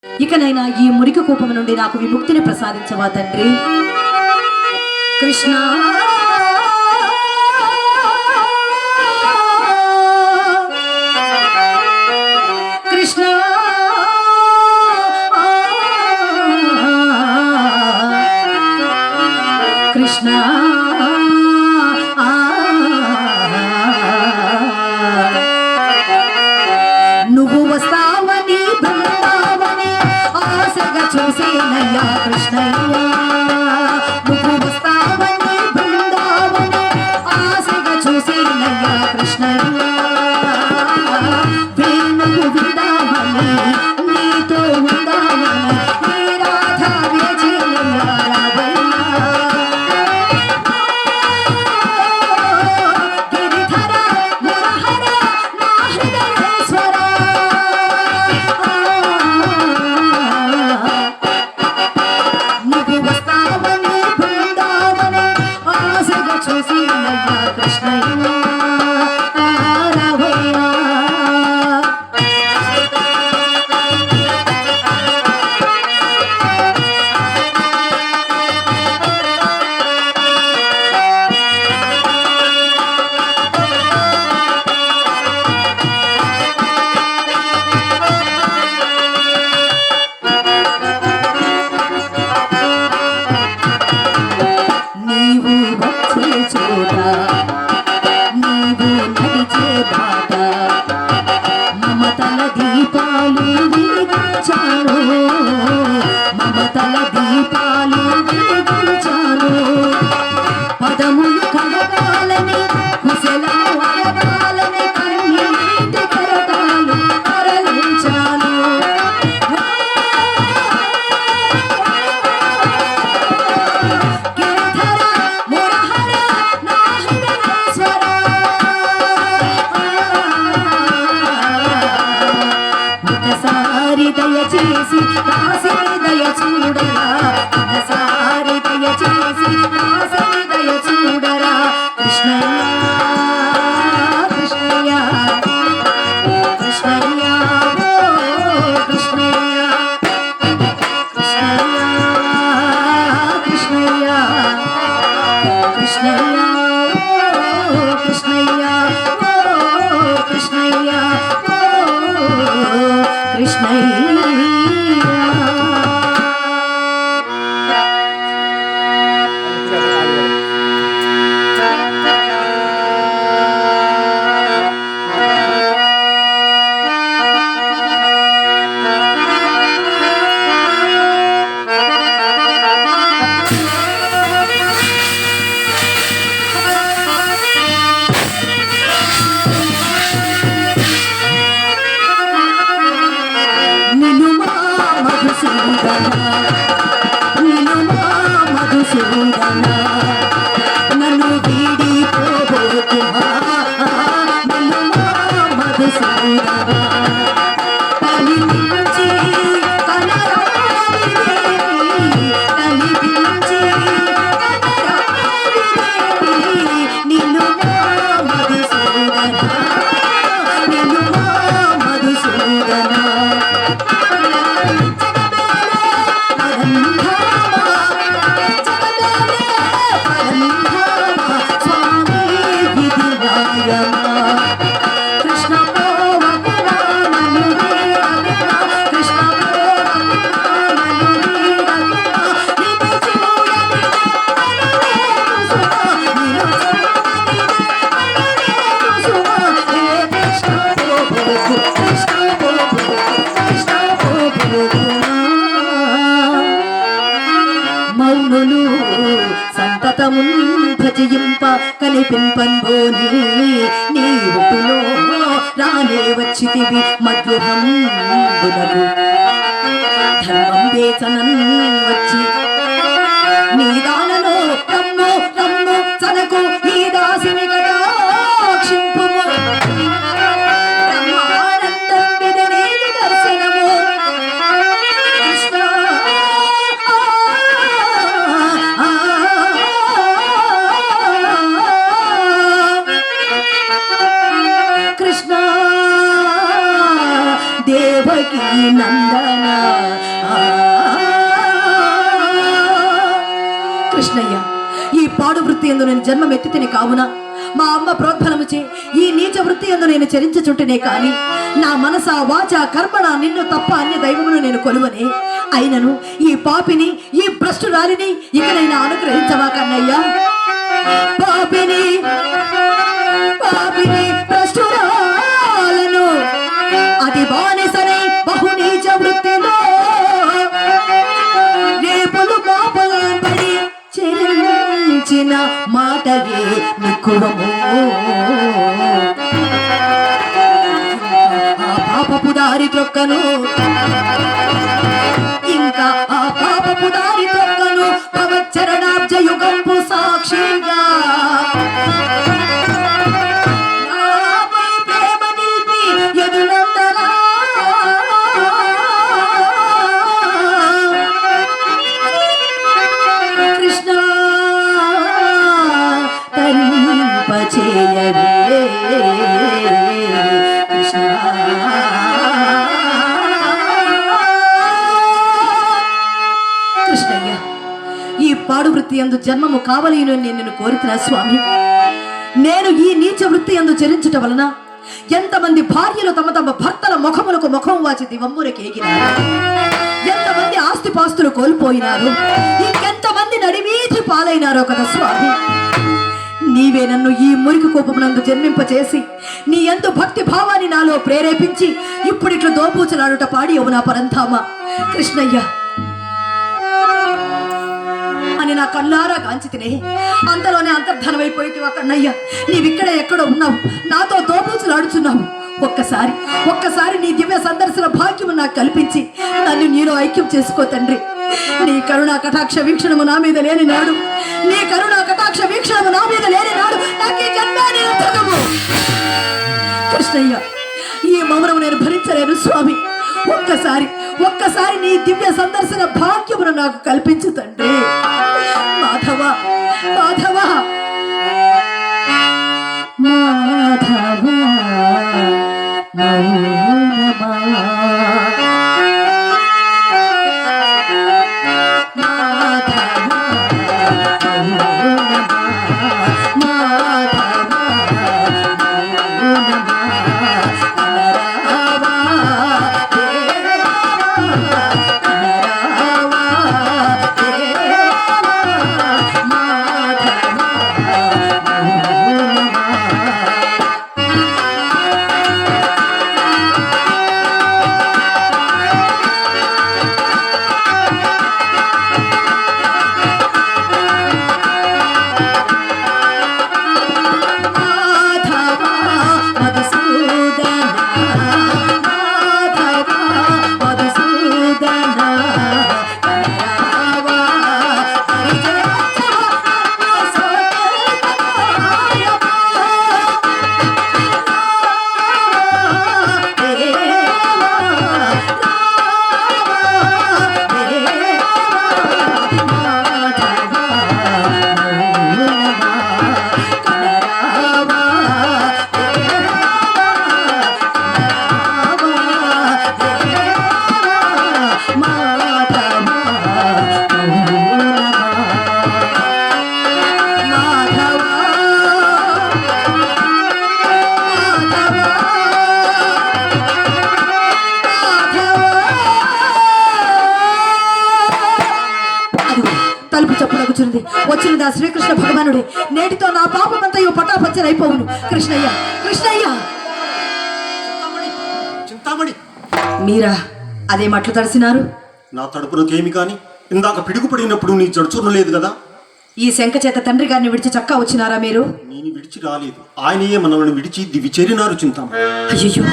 ఇకనైనా ఈ మురికి కూపము నుండి నాకు విముక్తిని ప్రసాదించవా తండ్రి. కృష్ణ కృష్ణ కృష్ణ నువ్వు వస్తావని బృందావని ఆశగా చూసేనయ్యా కృష్ణయ్యా. నువ్వు వస్తావని బృందావని ఆశగా చూసేనయ్యా కృష్ణయ్యా. వేణువు విందామని నీతో ఉందామని నీ రాధ వేచేనయ్యా రావయ్యా. గిరిధర మురహర నా హృదయేశ్వర నువ్వు వస్తావని బృందావని ఆశగా చూసేనయ్యా కృష్ణయ్యా రావయ్యా. నీవు వచ్చే చోట నీవు నడిచే బాట మమతల దీపాలు వెలిగించాను. మమతల దీపాలు వెలిగించాను. పదములు కలగాలని కుశలము అడగాలని కన్నీటి కరతాలు కరలించాను. గిరిధర మురహర నా హృదయేశ్వర ఒకసారి దయచేసి దాసిని దయ చూడరా. ఒకసారి దయచేసి దాసిని దయ చూడరా. కృష్ణయ్య కృష్ణయ్య కృష్ణయ్య ఓ కృష్ణయ్య కృష్ణయ్య కృష్ణయ్య కృష్ణయ్య ఓ కృష్ణయ్య ఓ కృష్ణయ్య ఓ కృష్ణయ్య. నిలుమా మధుసూదన నిలుమా మధుసూదన నన్ను వీడిపోబోకుమా. నిలుమా మధుసూదన కలిమించి కనరావిదేవి కలిమించి కనరావిదేవి నిలుమా మధుసూదన నిలుమా మధుసూదన కృష్ణ కృష్ణ మౌనులు సంతతమున్ భజయింప కనిపింపన్బోని నీ ఒట్టులో రానే వచ్చితివి మద్గృహంబునకు. ధర్మం వేచనన్ వచ్చి నీ దానలో తమ్ము తమ్ము చనకు ఈ దాసిని కటాక్షింపుము. బ్రహ్మానందం విదనేది దర్శనము. కృష్ణ కృష్ణ దేవకీ నందన వృత్తి ఎందు నేను జన్మమెత్తితిని కావున మా అమ్మ ప్రోద్బలముచే ఈ నీచ వృత్తి ఎందు నేను చరించుచుంటేనే కాని నా మనస వాచ కర్మణ నిన్ను తప్ప అన్య దైవమును నేను కొలువనే. అయినను ఈ పాపిని ఈ భ్రష్టురాలిని ఇకనైనా అనుగ్రహించవా కన్నయ్యా. పాపిని పాపిని భ్రష్టురాలను అది బానిసనే బహు నీచ వృత్తిలో రేపులు మాపలు పడి చెల్లించిన మాటయే నిక్కువము. ఆ పాపపు దారి త్రొక్కను ఇంకా ఆ పాపపు దారి త్రొక్కను పవచ్చరణాబ్జ యుగంపు సాక్షిగా నాపై ప్రేమ నిలిపి ఎదునందరా కృష్ణ తరింపచేయవే కృష్ణ. కృష్ణయ్య, ఈ పాడు వృత్తి యందు జన్మము కావలి అని నిన్ను కోరుతున్నా స్వామి. నేను ఈ నీచ వృత్తి యందు చరించుట వలన ఎంతమంది భార్యలు తమ తమ భర్తల ముఖములకు ముఖం వాచి దివంబులకు ఎగినారు, ఎంతమంది ఆస్తిపాస్తులు కోల్పోయినారు, ఇంకెంతమంది నడివీధి పాలైనారో కదా స్వామి. నీవే నన్ను ఈ మురికి కోపమునందు జన్మింపచేసి నీ ఎందు భక్తి భావాన్ని నాలో ప్రేరేపించి ఇప్పుడిట్లు దోపూచలాడుట పాడి అవునా పరంధామ. కృష్ణయ్య అని నా కళ్ళారా గాంచి తినే అంతలోనే అంతర్ధనమైపోయితివా కన్నయ్య. నీవిక్కడే ఎక్కడో ఉన్నావు, నాతో దోపూచులాడుచున్నావు. ఒక్కసారి నీ దివ్య సందర్శన భాగ్యము నాకు కల్పించి నన్ను నీలో ఐక్యం చేసుకో తండ్రి. నీ కరుణా కటాక్ష వీక్షణము నా మీద లేని నాడు, నీ కరుణా కటాక్ష వీక్షణము నా మీద లేని నాడు నాకు ఈ జన్మే నిరర్థకము. కృష్ణయ్య, ఈ మౌనము నేను భరించలేను స్వామి. ఒక్కసారి నీ దివ్య సందర్శన భాగ్యమును నాకు కల్పించు తండ్రి. మాధవ మాధవ మాధవ మౌనమా వచ్చినదా శ్రీకృష్ణ భగవానుడే. నేటితో నా పాపమంతయు పటాపంచలైపోవును. కృష్ణయ్య కృష్ణయ్య. చింతామణి, మీరా అదే మట్లు తడిసినారు? నా తడుపునకేమి కాని ఇందాక పిడుగుపడినప్పుడు నీ జడుచును లేదు కదా. ఈ శంఖ చేత తండ్రి గారిని విడిచి చక్కా వచ్చినారా మీరు? నేను విడిచి రాలేదు, ఆయనయే మనల్ని విడిచి దివి చేరినారు చింతామణి. అయ్యో,